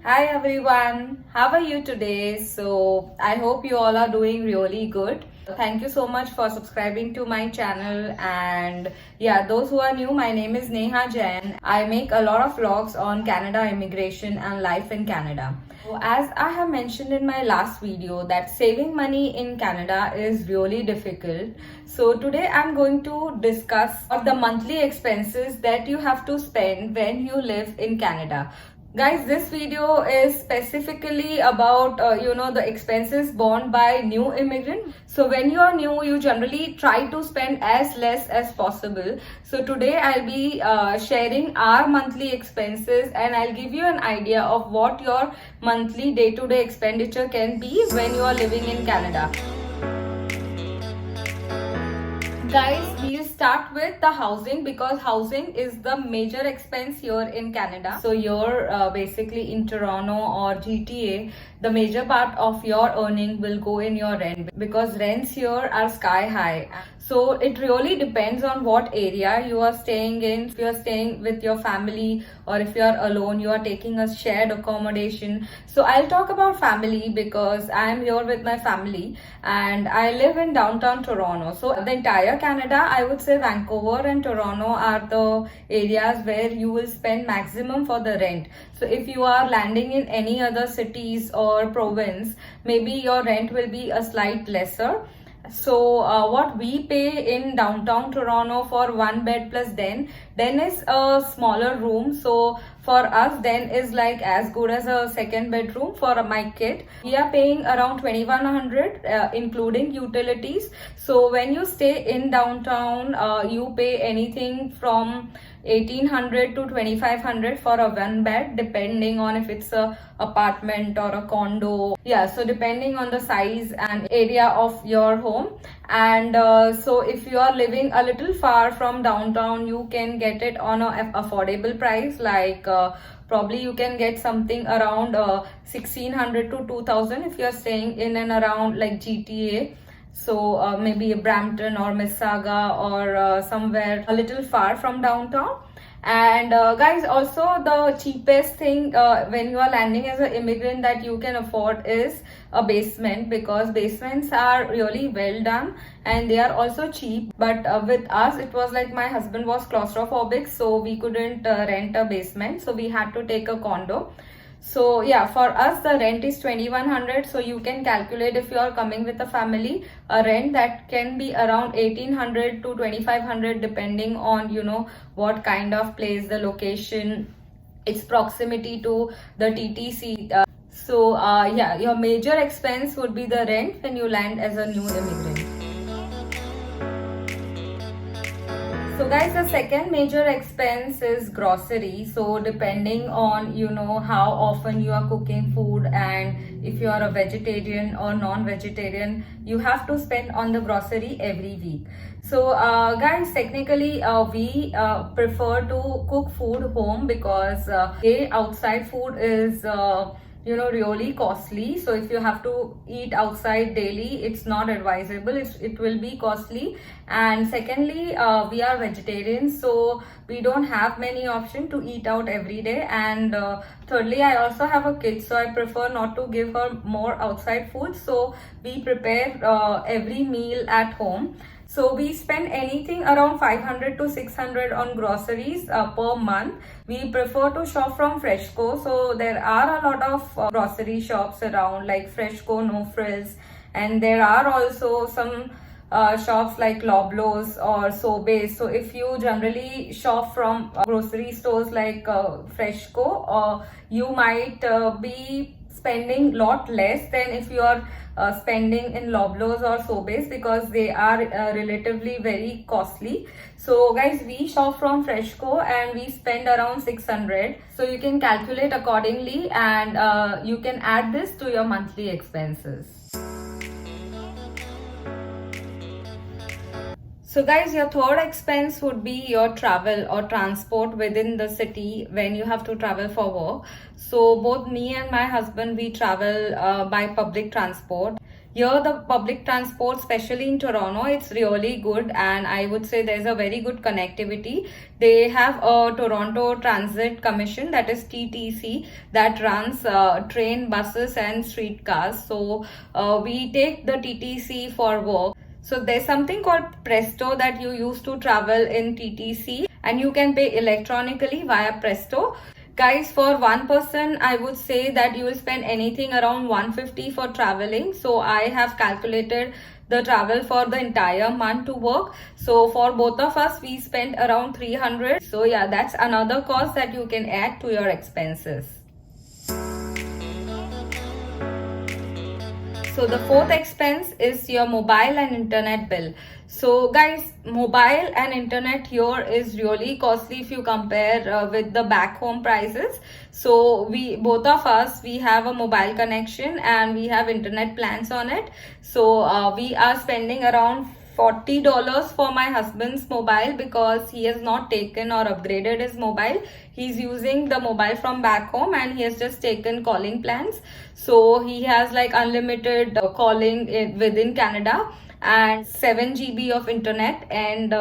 Hi everyone, how are you today? So, I hope you all are doing really good. Thank you so much for subscribing to my channel. And yeah, those who are new, my name is Neha Jain. I make a lot of vlogs on Canada immigration and life in Canada. So, as I have mentioned in my last video, that saving money in Canada is really difficult. So, today I'm going to discuss the monthly expenses that you have to spend when you live in Canada. Guys, this video is specifically about the expenses borne by new immigrant. So when you are new, you generally try to spend as less as possible. So today I'll be sharing our monthly expenses, and I'll give you an idea of what your monthly day-to-day expenditure can be when you are living in Canada. Guys, we'll start with the housing because housing is the major expense here in Canada. So you're basically in Toronto or GTA, the major part of your earning will go in your rent because rents here are sky high. So it really depends on what area you are staying in. If you are staying with your family or if you are alone, you are taking a shared accommodation. So I'll talk about family because I am here with my family and I live in downtown Toronto. So the entire Canada, I would say Vancouver and Toronto are the areas where you will spend maximum for the rent. So if you are landing in any other cities or province, maybe your rent will be a slight lesser. So what we pay in downtown Toronto for one bed plus den is a smaller room. So for us, den is like as good as a second bedroom for my kid. We are paying around 2100 including utilities. So when you stay in downtown, you pay anything from 1800 to 2500 for a one bed, depending on if it's a apartment or a condo. Yeah, so depending on the size and area of your home. And so if you are living a little far from downtown, you can get it on a affordable price, like probably you can get something around 1600 to 2000 if you are staying in and around like GTA. So maybe Brampton or Mississauga or somewhere a little far from downtown. And guys, also the cheapest thing when you are landing as an immigrant that you can afford is a basement, because basements are really well done and they are also cheap. But with us, it was like my husband was claustrophobic, so we couldn't rent a basement, so we had to take a condo. So yeah, for us the rent is 2100. So you can calculate, if you are coming with a family, a rent that can be around 1800 to 2500 depending on what kind of place, the location, its proximity to the TTC. Yeah, your major expense would be the rent when you land as a new immigrant. So guys, the second major expense is grocery. So depending on how often you are cooking food, and if you are a vegetarian or non-vegetarian, you have to spend on the grocery every week. So guys, technically we prefer to cook food home because outside food is really costly. So if you have to eat outside daily, it's not advisable. It will be costly. And secondly, we are vegetarians, so we don't have many options to eat out every day. And thirdly, I also have a kid, so I prefer not to give her more outside food. So we prepare every meal at home. So we spend anything around 500 to 600 on groceries per month. We prefer to shop from Freshco. So there are a lot of grocery shops around, like Freshco, No Frills, and there are also some shops like Loblaws or Sobeys. So if you generally shop from grocery stores like Freshco, you might be spending lot less than if you are spending in Loblaws or Sobeys, because they are relatively very costly. So guys, we shop from Freshco and we spend around 600. So you can calculate accordingly, and you can add this to your monthly expenses. So guys, your third expense would be your travel or transport within the city when you have to travel for work. So both me and my husband, we travel by public transport. Here the public transport, especially in Toronto, it's really good, and I would say there's a very good connectivity. They have a Toronto Transit Commission, that is TTC, that runs train, buses and streetcars. So we take the TTC for work. So there's something called Presto that you use to travel in TTC, and you can pay electronically via Presto. Guys, for one person, I would say that you will spend anything around 150 for traveling. So I have calculated the travel for the entire month to work. So for both of us, we spent around 300. So yeah, that's another cost that you can add to your expenses. So the fourth expense is your mobile and internet bill. So guys, mobile and internet here is really costly if you compare with the back home prices. So both of us, we have a mobile connection and we have internet plans on it. So we are spending around $40 for my husband's mobile because he has not taken or upgraded his mobile. He's using the mobile from back home and he has just taken calling plans. So he has like unlimited calling within Canada and 7 GB of internet, and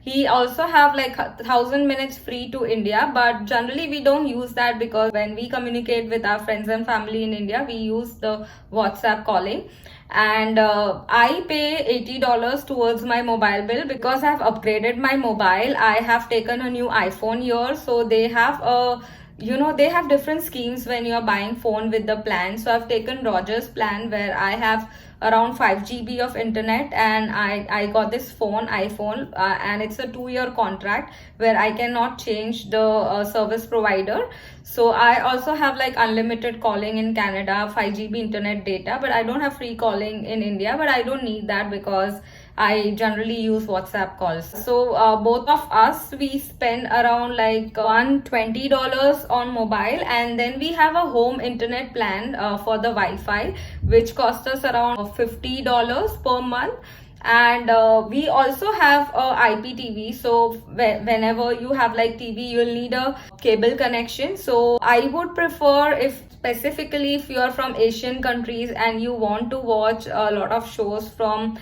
he also have like 1000 minutes free to India, but generally we don't use that because when we communicate with our friends and family in India, we use the WhatsApp calling. And I pay $80 towards my mobile bill because I've upgraded my mobile. I have taken a new iPhone here, so they have a they have different schemes when you're buying phone with the plan. So I've taken Rogers plan where I have around 5 GB of internet, and I got this iPhone, and it's a 2-year contract where I cannot change the service provider. So I also have like unlimited calling in Canada, 5 GB internet data, but I don't have free calling in India, but I don't need that because I generally use WhatsApp calls. So both of us, we spend around like $120 on mobile, and then we have a home internet plan for the Wi-Fi, which costs us around $50 per month. And we also have a IPTV. So whenever you have like TV, you'll need a cable connection. So I would prefer, if specifically if you are from Asian countries and you want to watch a lot of shows from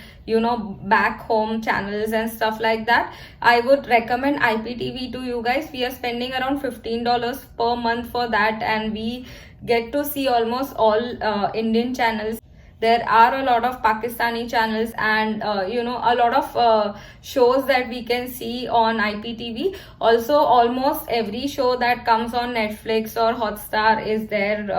back home channels and stuff like that, I would recommend IPTV to you guys. We are spending around $15 per month for that, and we get to see almost all Indian channels. There are a lot of Pakistani channels and a lot of shows that we can see on IPTV. Also, almost every show that comes on Netflix or Hotstar is there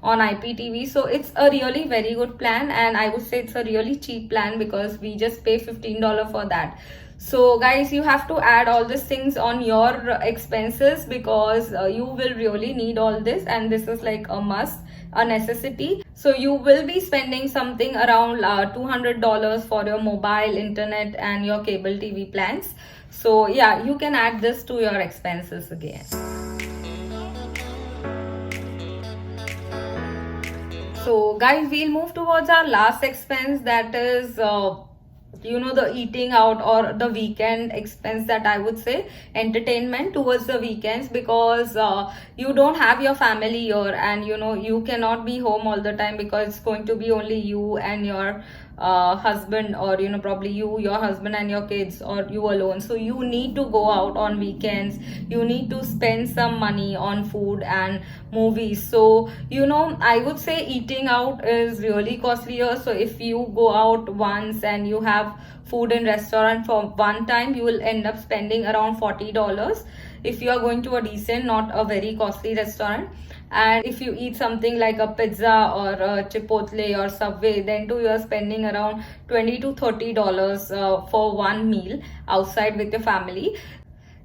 on IPTV. So it's a really very good plan, and I would say it's a really cheap plan because we just pay $15 for that. So guys, you have to add all these things on your expenses because you will really need all this, and this is like a must, a necessity. So you will be spending something around $200 for your mobile, internet and your cable TV plans. So yeah, you can add this to your expenses again. So guys, we'll move towards our last expense, that is the eating out or the weekend expense, that I would say entertainment towards the weekends, because you don't have your family here, and you cannot be home all the time because it's going to be only you and your husband, or probably you, your husband and your kids, or you alone. So you need to go out on weekends, you need to spend some money on food and movies. So I would say eating out is really costly here. So if you go out once and you have food in restaurant for one time, you will end up spending around $40 if you are going to a decent, not a very costly restaurant. And if you eat something like a pizza or a Chipotle or Subway, then too you are spending around $20 to $30 for one meal outside with your family.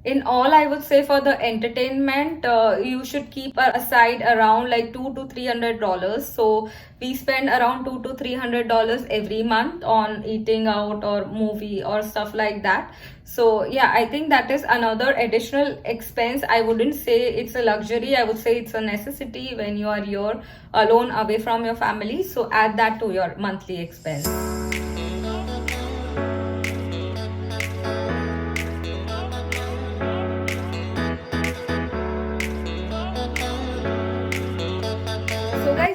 In all, I would say for the entertainment, you should keep aside around like $200 to $300. So we spend around $200 to $300 every month on eating out or movie or stuff like that. So yeah, I think that is another additional expense. I wouldn't say it's a luxury, I would say it's a necessity when you are here alone away from your family. So add that to your monthly expense.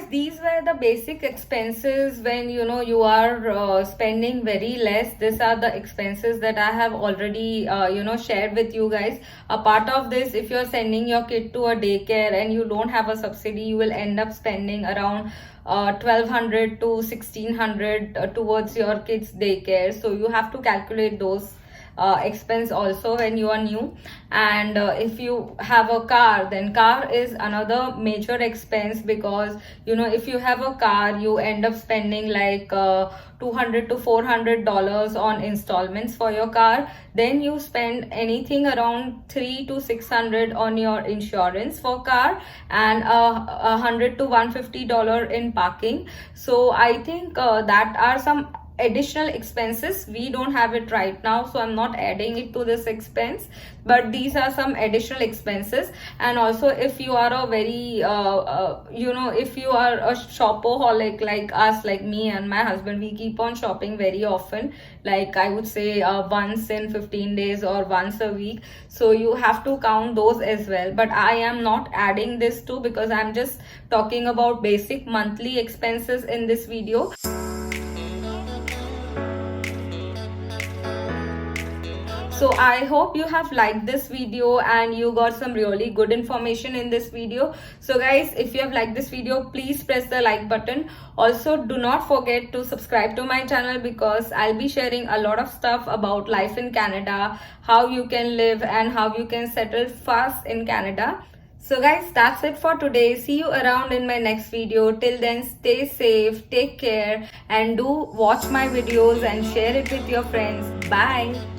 These were were the basic expenses when you are spending very less. These are the expenses that I have already shared with you guys. A part of this, if you're sending your kid to a daycare and you don't have a subsidy, you will end up spending around 1200 to 1600 towards your kids daycare. So you have to calculate those expense also when you are new. And if you have a car, then car is another major expense, because if you have a car, you end up spending like $200 to $400 on installments for your car. Then you spend anything around $300 to $600 on your insurance for car, and $100 to $150 in parking. So I think that are some additional expenses. We don't have it right now, so I'm not adding it to this expense, but these are some additional expenses. And also, if you are a very if you are a shopaholic like us, like me and my husband, we keep on shopping very often, like I would say once in 15 days or once a week. So you have to count those as well, but I am not adding this too, because I'm just talking about basic monthly expenses in this video. So I hope you have liked this video and you got some really good information in this video. So guys, if you have liked this video, please press the like button. Also, do not forget to subscribe to my channel, because I'll be sharing a lot of stuff about life in Canada, how you can live and how you can settle fast in Canada. So guys, that's it for today. See you around in my next video. Till then, stay safe, take care, and do watch my videos and share it with your friends. Bye.